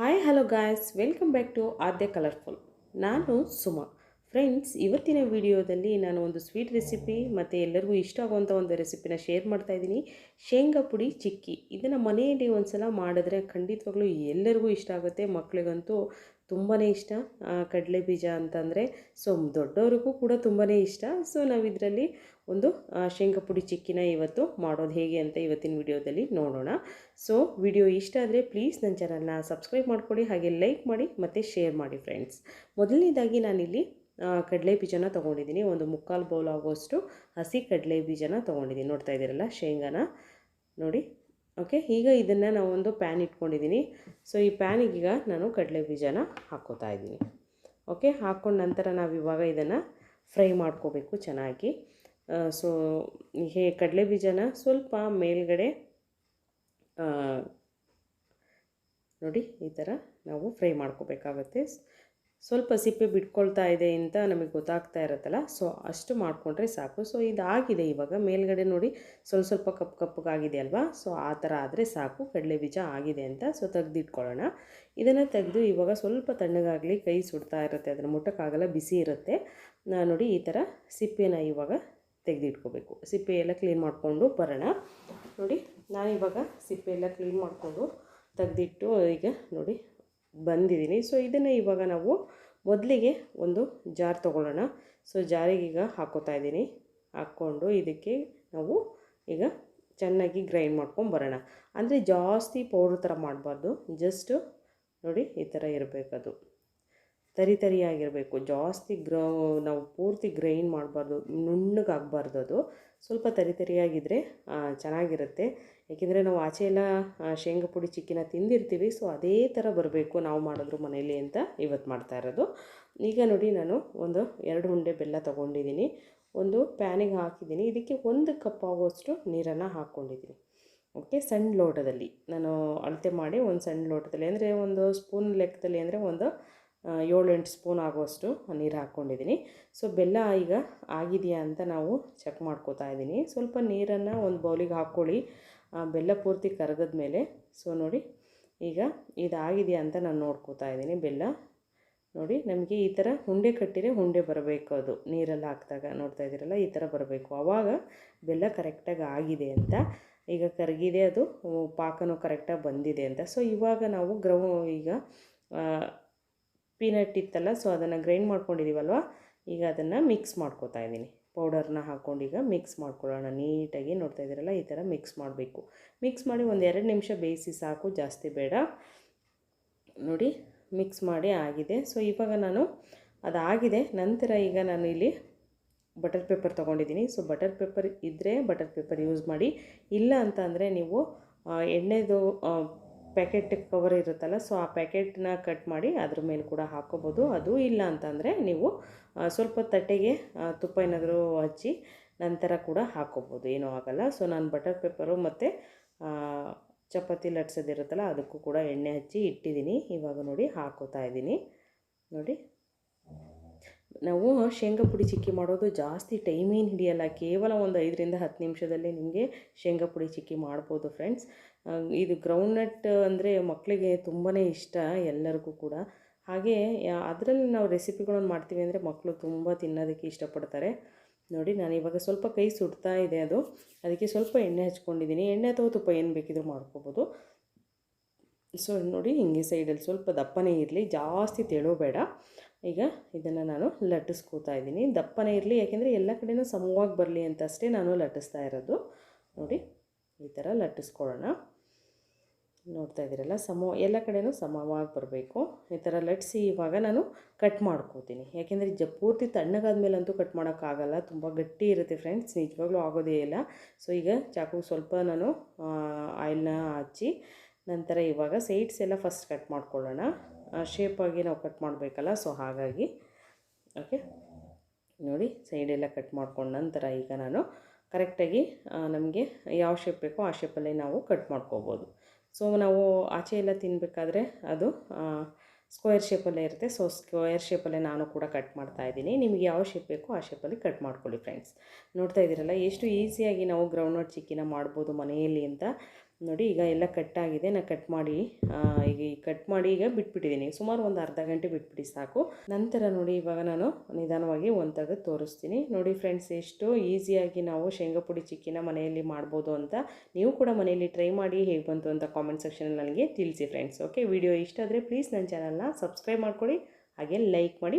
Hi hello guys, welcome back to Aadya colourful. ನಾನು Suma. Friends, ಇವತ್ತಿನ ವಿಡಿಯೋದಲ್ಲಿ ನಾನು ಒಂದು ಸ್ವೀಟ್ ರೆಸಿಪಿ ಮತ್ತು ಎಲ್ಲರಿಗೂ ಇಷ್ಟ ಆಗುವಂಥ ಒಂದು ರೆಸಿಪಿನ ಶೇರ್ ಮಾಡ್ತಾ ಇದ್ದೀನಿ. ಶೇಂಗಾ ಪುಡಿ ಚಿಕ್ಕಿ. ಇದನ್ನು ಮನೆಯಲ್ಲಿ ಒಂದು ಸಲ ಮಾಡಿದ್ರೆ ಖಂಡಿತವಾಗ್ಲೂ ಎಲ್ಲರಿಗೂ ಇಷ್ಟ ಆಗುತ್ತೆ. ಮಕ್ಕಳಿಗಂತೂ ತುಂಬಾ ಇಷ್ಟ. ಕಡಲೆಬೀಜ ಅಂತಂದರೆ ಸೊ ದೊಡ್ಡವ್ರಿಗೂ ಕೂಡ ತುಂಬಾ ಇಷ್ಟ. ಸೊ ನಾವು ಇದರಲ್ಲಿ ಒಂದು ಶೇಂಗಾ ಪುಡಿ ಚಿಕ್ಕಿನ ಇವತ್ತು ಮಾಡೋದು ಹೇಗೆ ಅಂತ ಇವತ್ತಿನ ವಿಡಿಯೋದಲ್ಲಿ ನೋಡೋಣ. ಸೊ ವಿಡಿಯೋ ಇಷ್ಟ ಆದರೆ ಪ್ಲೀಸ್ ನನ್ನ ಚಾನಲ್ನ ಸಬ್ಸ್ಕ್ರೈಬ್ ಮಾಡ್ಕೊಳ್ಳಿ, ಹಾಗೆ ಲೈಕ್ ಮಾಡಿ ಮತ್ತು ಶೇರ್ ಮಾಡಿ ಫ್ರೆಂಡ್ಸ್. ಮೊದಲನೇದಾಗಿ ನಾನಿಲ್ಲಿ ಕಡಲೆ ಬೀಜನ ತೊಗೊಂಡಿದ್ದೀನಿ. ಒಂದು ಮುಕ್ಕಾಲು ಬೌಲ್ ಆಗೋಷ್ಟು ಹಸಿ ಕಡಲೆ ಬೀಜನ ತೊಗೊಂಡಿದ್ದೀನಿ. ನೋಡ್ತಾ ಇದ್ದೀರಲ್ಲ ಶೇಂಗಾನ ನೋಡಿ. ಓಕೆ, ಈಗ ಇದನ್ನು ನಾವು ಒಂದು ಪ್ಯಾನ್ ಇಟ್ಕೊಂಡಿದ್ದೀನಿ. ಸೊ ಈ ಪ್ಯಾನಿಗೀಗ ನಾನು ಕಡಲೆ ಬೀಜನ ಹಾಕ್ಕೋತಾ ಇದ್ದೀನಿ. ಓಕೆ, ಹಾಕ್ಕೊಂಡ ನಂತರ ನಾವು ಇವಾಗ ಇದನ್ನು ಫ್ರೈ ಮಾಡ್ಕೋಬೇಕು ಚೆನ್ನಾಗಿ. ಸೊ ಕಡಲೆ ಬೀಜನ ಸ್ವಲ್ಪ ಮೇಲ್ಗಡೆ ನೋಡಿ ಈ ಥರ ನಾವು ಫ್ರೈ ಮಾಡ್ಕೋಬೇಕಾಗತ್ತೆ. ಸ್ವಲ್ಪ ಸಿಪ್ಪೆ ಬಿಟ್ಕೊಳ್ತಾ ಇದೆ ಅಂತ ನಮಗೆ ಗೊತ್ತಾಗ್ತಾ ಇರುತ್ತಲ್ಲ, ಸೊ ಅಷ್ಟು ಮಾಡಿಕೊಂಡ್ರೆ ಸಾಕು. ಸೊ ಇದಾಗಿದೆ. ಇವಾಗ ಮೇಲ್ಗಡೆ ನೋಡಿ ಸ್ವಲ್ಪ ಕಪ್ಪಗಾಗಿದೆ ಅಲ್ವಾ, ಸೊ ಆ ಥರ ಆದರೆ ಸಾಕು, ಕಡಲೆ ಬೀಜ ಆಗಿದೆ ಅಂತ. ಸೊ ತೆಗೆದಿಟ್ಕೊಳ್ಳೋಣ. ಇದನ್ನು ತೆಗೆದು ಇವಾಗ ಸ್ವಲ್ಪ ತಣ್ಣಗಾಗಲಿ, ಕೈ ಸುಡ್ತಾ ಇರುತ್ತೆ, ಅದನ್ನು ಮುಟ್ಟಕ್ಕಾಗಲ್ಲ, ಬಿಸಿ ಇರುತ್ತೆ. ನೋಡಿ ಈ ಥರ ಸಿಪ್ಪೆನ ಇವಾಗ ತೆಗೆದಿಟ್ಕೋಬೇಕು. ಸಿಪ್ಪೆ ಎಲ್ಲ ಕ್ಲೀನ್ ಮಾಡಿಕೊಂಡು ಬರೋಣ. ನೋಡಿ ನಾನಿವಾಗ ಸಿಪ್ಪೆ ಎಲ್ಲ ಕ್ಲೀನ್ ಮಾಡಿಕೊಂಡು ತೆಗೆದಿಟ್ಟು ಈಗ ನೋಡಿ ಬಂದಿದ್ದೀನಿ. ಸೊ ಇದನ್ನು ಇವಾಗ ನಾವು ಮೊದಲಿಗೆ ಒಂದು ಜಾರ್ ತೊಗೊಳ್ಳೋಣ. ಸೊ ಜಾರಿಗೆ ಈಗ ಹಾಕ್ಕೋತಾ ಇದ್ದೀನಿ. ಹಾಕ್ಕೊಂಡು ಇದಕ್ಕೆ ನಾವು ಈಗ ಚೆನ್ನಾಗಿ ಗ್ರೈಂಡ್ ಮಾಡ್ಕೊಂಡು ಬರೋಣ. ಅಂದರೆ ಜಾಸ್ತಿ ಪೌಡ್ರ್ ಥರ ಮಾಡಬಾರ್ದು, ಜಸ್ಟು ನೋಡಿ ಈ ಥರ ಇರಬೇಕದು, ತರಿಯಾಗಿರಬೇಕು. ಜಾಸ್ತಿ ನಾವು ಪೂರ್ತಿ ಗ್ರೈಂಡ್ ಮಾಡಬಾರ್ದು, ನುಣ್ಣಗಾಗಬಾರ್ದು. ಅದು ಸ್ವಲ್ಪ ತರಿಯಾಗಿದ್ದರೆ ಚೆನ್ನಾಗಿರುತ್ತೆ. ಏಕೆಂದರೆ ನಾವು ಆಚೆ ಎಲ್ಲ ಶೇಂಗಾ ಪುಡಿ ಚಿಕ್ಕಿನ ತಿಂದಿರ್ತೀವಿ. ಸೊ ಅದೇ ಥರ ಬರಬೇಕು ನಾವು ಮಾಡಿದ್ರು ಮನೇಲಿ ಅಂತ ಇವತ್ತು ಮಾಡ್ತಾ ಇರೋದು. ಈಗ ನೋಡಿ ನಾನು ಒಂದು 2 ಉಂಡೆ ಬೆಲ್ಲ ತೊಗೊಂಡಿದ್ದೀನಿ. ಒಂದು ಪ್ಯಾನಿಗೆ ಹಾಕಿದ್ದೀನಿ. ಇದಕ್ಕೆ 1 ಕಪ್ ಆಗೋಷ್ಟು ನೀರನ್ನು ಹಾಕ್ಕೊಂಡಿದ್ದೀನಿ. ಓಕೆ, ಸಣ್ಣ ಲೋಟದಲ್ಲಿ ನಾನು ಅಳತೆ ಮಾಡಿ ಒಂದು ಸಣ್ಣ ಲೋಟದಲ್ಲಿ, ಅಂದರೆ ಒಂದು ಸ್ಪೂನ್ ಲೆಕ್ಕದಲ್ಲಿ, ಅಂದರೆ ಒಂದು 7-8 ಸ್ಪೂನ್ ಆಗುವಷ್ಟು ನೀರು ಹಾಕ್ಕೊಂಡಿದ್ದೀನಿ. ಸೊ ಬೆಲ್ಲ ಈಗ ಆಗಿದೆಯಾ ಅಂತ ನಾವು ಚೆಕ್ ಮಾಡ್ಕೋತಾ ಇದ್ದೀನಿ. ಸ್ವಲ್ಪ ನೀರನ್ನು ಒಂದು ಬೌಲಿಗೆ ಹಾಕ್ಕೊಳ್ಳಿ, ಬೆಲ್ಲ ಪೂರ್ತಿ ಕರಗದ ಮೇಲೆ. ಸೊ ನೋಡಿ ಈಗ ಇದಾಗಿದೆಯಾ ಅಂತ ನಾನು ನೋಡ್ಕೋತಾ ಇದ್ದೀನಿ. ಬೆಲ್ಲ ನೋಡಿ ನಮಗೆ ಈ ಥರ ಉಂಡೆ ಕಟ್ಟಿರೆ ಉಂಡೆ ಬರಬೇಕು, ಅದು ನೀರೆಲ್ಲ ಹಾಕಿದಾಗ ನೋಡ್ತಾ ಇದ್ದೀರಲ್ಲ ಈ ಥರ ಬರಬೇಕು. ಆವಾಗ ಬೆಲ್ಲ ಕರೆಕ್ಟಾಗಿ ಆಗಿದೆ ಅಂತ. ಈಗ ಕರಗಿದೆ, ಅದು ಪಾಕನೂ ಕರೆಕ್ಟಾಗಿ ಬಂದಿದೆ ಅಂತ. ಸೊ ಇವಾಗ ನಾವು ಈಗ ಪೀನಟ್ ಇತ್ತಲ್ಲ, ಸೊ ಅದನ್ನು ಗ್ರೈಂಡ್ ಮಾಡ್ಕೊಂಡಿದ್ದೀವಲ್ವ, ಈಗ ಅದನ್ನು ಮಿಕ್ಸ್ ಮಾಡ್ಕೋತಾ ಇದ್ದೀನಿ. ಪೌಡರ್ನ ಹಾಕ್ಕೊಂಡು ಈಗ ಮಿಕ್ಸ್ ಮಾಡ್ಕೊಳ್ಳೋಣ ನೀಟಾಗಿ. ನೋಡ್ತಾ ಇದ್ದೀರಲ್ಲ ಈ ಥರ ಮಿಕ್ಸ್ ಮಾಡಬೇಕು. ಮಿಕ್ಸ್ ಮಾಡಿ ಒಂದು 2 ನಿಮಿಷ ಬೇಯಿಸಿ ಸಾಕು, ಜಾಸ್ತಿ ಬೇಡ. ನೋಡಿ ಮಿಕ್ಸ್ ಮಾಡಿ ಆಗಿದೆ. ಸೊ ಇವಾಗ ನಾನು ಅದಾಗಿದೆ ನಂತರ ಈಗ ನಾನು ಇಲ್ಲಿ ಬಟರ್ ಪೇಪರ್ ತೊಗೊಂಡಿದ್ದೀನಿ. ಸೊ ಬಟರ್ ಪೇಪರ್ ಇದ್ದರೆ ಬಟರ್ ಪೇಪರ್ ಯೂಸ್ ಮಾಡಿ, ಇಲ್ಲ ಅಂತ ಅಂದರೆ ನೀವು ಎಣ್ಣೆದು ಪ್ಯಾಕೆಟ್ ಕವರ್ ಇರುತ್ತಲ್ಲ, ಸೊ ಆ ಪ್ಯಾಕೆಟ್ನ ಕಟ್ ಮಾಡಿ ಅದ್ರ ಮೇಲೆ ಕೂಡ ಹಾಕ್ಕೋಬೋದು. ಅದು ಇಲ್ಲ ಅಂತಂದರೆ ನೀವು ಸ್ವಲ್ಪ ತಟ್ಟೆಗೆ ತುಪ್ಪ ಏನಾದರೂ ಹಚ್ಚಿ ನಂತರ ಕೂಡ ಹಾಕ್ಕೋಬೋದು, ಏನೂ ಆಗೋಲ್ಲ. ಸೊ ನಾನು ಬಟರ್ ಪೇಪರು ಮತ್ತು ಚಪಾತಿ ಲಟ್ಸೋದಿರುತ್ತಲ್ಲ ಅದಕ್ಕೂ ಕೂಡ ಎಣ್ಣೆ ಹಚ್ಚಿ ಇಟ್ಟಿದ್ದೀನಿ. ಇವಾಗ ನೋಡಿ ಹಾಕ್ಕೋತಾ ಇದ್ದೀನಿ. ನೋಡಿ ನಾವು ಶೇಂಗಾ ಪುಡಿ ಚಿಕ್ಕಿ ಮಾಡೋದು ಜಾಸ್ತಿ ಟೈಮೇನು ಹಿಡಿಯಲ್ಲ, ಕೇವಲ ಒಂದು 5ರಿಂದ 10 ನಿಮಿಷದಲ್ಲಿ ನಿಮಗೆ ಶೇಂಗಾ ಪುಡಿ ಚಿಕ್ಕಿ ಮಾಡ್ಬೋದು ಫ್ರೆಂಡ್ಸ್. ಇದು ಗ್ರೌಂಡ್ನಟ್ ಅಂದರೆ ಮಕ್ಕಳಿಗೆ ತುಂಬಾ ಇಷ್ಟ, ಎಲ್ಲರಿಗೂ ಕೂಡ. ಹಾಗೆ ಅದರಲ್ಲಿ ನಾವು ರೆಸಿಪಿಗಳನ್ನು ಮಾಡ್ತೀವಿ ಅಂದರೆ ಮಕ್ಕಳು ತುಂಬ ತಿನ್ನೋದಕ್ಕೆ ಇಷ್ಟಪಡ್ತಾರೆ. ನೋಡಿ ನಾನು ಇವಾಗ ಸ್ವಲ್ಪ ಕೈ ಸುಡ್ತಾ ಇದೆ, ಅದಕ್ಕೆ ಸ್ವಲ್ಪ ಎಣ್ಣೆ ಹಚ್ಕೊಂಡಿದ್ದೀನಿ. ಎಣ್ಣೆ ಅಥವಾ ತುಪ್ಪ ಏನು ಬೇಕಿದ್ರೂ ಮಾಡ್ಕೋಬೋದು. ಸೊ ನೋಡಿ ಹಿಂಗೆ ಸೈಡಲ್ಲಿ ಸ್ವಲ್ಪ ದಪ್ಪನೇ ಇರಲಿ, ಜಾಸ್ತಿ ತೆಳು ಬೇಡ. ಈಗ ಇದನ್ನು ನಾನು ಲಟ್ಟಿಸ್ಕೋತಾ ಇದ್ದೀನಿ. ದಪ್ಪನೇ ಇರಲಿ, ಯಾಕೆಂದರೆ ಎಲ್ಲ ಕಡೆಯೂ ಸಮವಾಗಿ ಬರಲಿ ಅಂತ ಅಷ್ಟೇ ನಾನು ಲಟ್ಟಿಸ್ತಾ ಇರೋದು. ನೋಡಿ ಈ ಥರ ಲಟ್ಟಿಸ್ಕೊಳ್ಳೋಣ. ನೋಡ್ತಾ ಇದ್ದೀರಲ್ಲ, ಎಲ್ಲ ಕಡೆಯೂ ಸಮವಾಗಿ ಬರಬೇಕು. ಈ ಥರ ಲಟ್ಟಿಸಿ ಇವಾಗ ನಾನು ಕಟ್ ಮಾಡ್ಕೋತೀನಿ. ಯಾಕೆಂದರೆ ಪೂರ್ತಿ ತಣ್ಣಗಾದ ಮೇಲಂತೂ ಕಟ್ ಮಾಡೋಕ್ಕಾಗಲ್ಲ, ತುಂಬ ಗಟ್ಟಿ ಇರುತ್ತೆ ಫ್ರೆಂಡ್ಸ್, ನಿಜವಾಗ್ಲೂ ಆಗೋದೇ ಇಲ್ಲ. ಸೊ ಈಗ ಚಾಕು ಸ್ವಲ್ಪ ನಾನು ಆಯಿಲ್ನ ಹಚ್ಚಿ ನಂತರ ಇವಾಗ ಸೈಡ್ಸ್ ಎಲ್ಲ ಫಸ್ಟ್ ಕಟ್ ಮಾಡ್ಕೊಳ್ಳೋಣ. ಶೇಪಾಗಿ ನಾವು ಕಟ್ ಮಾಡಬೇಕಲ್ಲ, ಸೊ ಹಾಗಾಗಿ. ಓಕೆ ನೋಡಿ ಸೈಡೆಲ್ಲ ಕಟ್ ಮಾಡ್ಕೊಂಡ ನಂತರ ಈಗ ನಾನು ಕರೆಕ್ಟಾಗಿ ನಮಗೆ ಯಾವ ಶೇಪ್ ಬೇಕೋ ಆ ಶೇಪಲ್ಲೇ ನಾವು ಕಟ್ ಮಾಡ್ಕೋಬೋದು. ಸೊ ನಾವು ಆಚೆ ಎಲ್ಲ ತಿನ್ನಬೇಕಾದ್ರೆ ಅದು ಸ್ಕ್ವೇರ್ ಶೇಪಲ್ಲೇ ಇರುತ್ತೆ. ಸೊ ಸ್ಕ್ವೇರ್ ಶೇಪಲ್ಲೇ ನಾನು ಕೂಡ ಕಟ್ ಮಾಡ್ತಾಯಿದ್ದೀನಿ. ನಿಮಗೆ ಯಾವ ಶೇಪ್ ಬೇಕೋ ಆ ಶೇಪಲ್ಲಿ ಕಟ್ ಮಾಡ್ಕೊಳ್ಳಿ ಫ್ರೆಂಡ್ಸ್. ನೋಡ್ತಾ ಇದ್ದೀರಲ್ಲ ಎಷ್ಟು ಈಸಿಯಾಗಿ ನಾವು ಗ್ರೌಂಡ್ನಟ್ ಚಿಕ್ಕಿನ ಮಾಡ್ಬೋದು ಮನೆಯಲ್ಲಿ ಅಂತ. ನೋಡಿ ಈಗ ಎಲ್ಲ ಕಟ್ಟಾಗಿದೆ. ನಾನು ಕಟ್ ಮಾಡಿ ಈಗ ಕಟ್ ಮಾಡಿ ಈಗ ಬಿಟ್ಬಿಟ್ಟಿದ್ದೀನಿ. ಸುಮಾರು ಒಂದು ಅರ್ಧ ಗಂಟೆ ಬಿಟ್ಬಿಟ್ಟು ಸಾಕು. ನಂತರ ನೋಡಿ ಇವಾಗ ನಾನು ನಿಧಾನವಾಗಿ ಒಂದು ತೆಗೆದು ತೋರಿಸ್ತೀನಿ. ನೋಡಿ ಫ್ರೆಂಡ್ಸ್, ಎಷ್ಟು ಈಸಿಯಾಗಿ ನಾವು ಶೇಂಗಾ ಪುಡಿ ಚಿಕ್ಕಿನ ಮನೆಯಲ್ಲಿ ಮಾಡ್ಬೋದು ಅಂತ. ನೀವು ಕೂಡ ಮನೆಯಲ್ಲಿ ಟ್ರೈ ಮಾಡಿ ಹೇಗೆ ಬಂತು ಅಂತ ಕಾಮೆಂಟ್ ಸೆಕ್ಷನಲ್ಲಿ ನನಗೆ ತಿಳಿಸಿ ಫ್ರೆಂಡ್ಸ್. ಓಕೆ, ವಿಡಿಯೋ ಇಷ್ಟ ಆದರೆ ಪ್ಲೀಸ್ ನನ್ನ ಚಾನಲ್ನ ಸಬ್ಸ್ಕ್ರೈಬ್ ಮಾಡ್ಕೊಳ್ಳಿ, ಹಾಗೆ ಲೈಕ್ ಮಾಡಿ.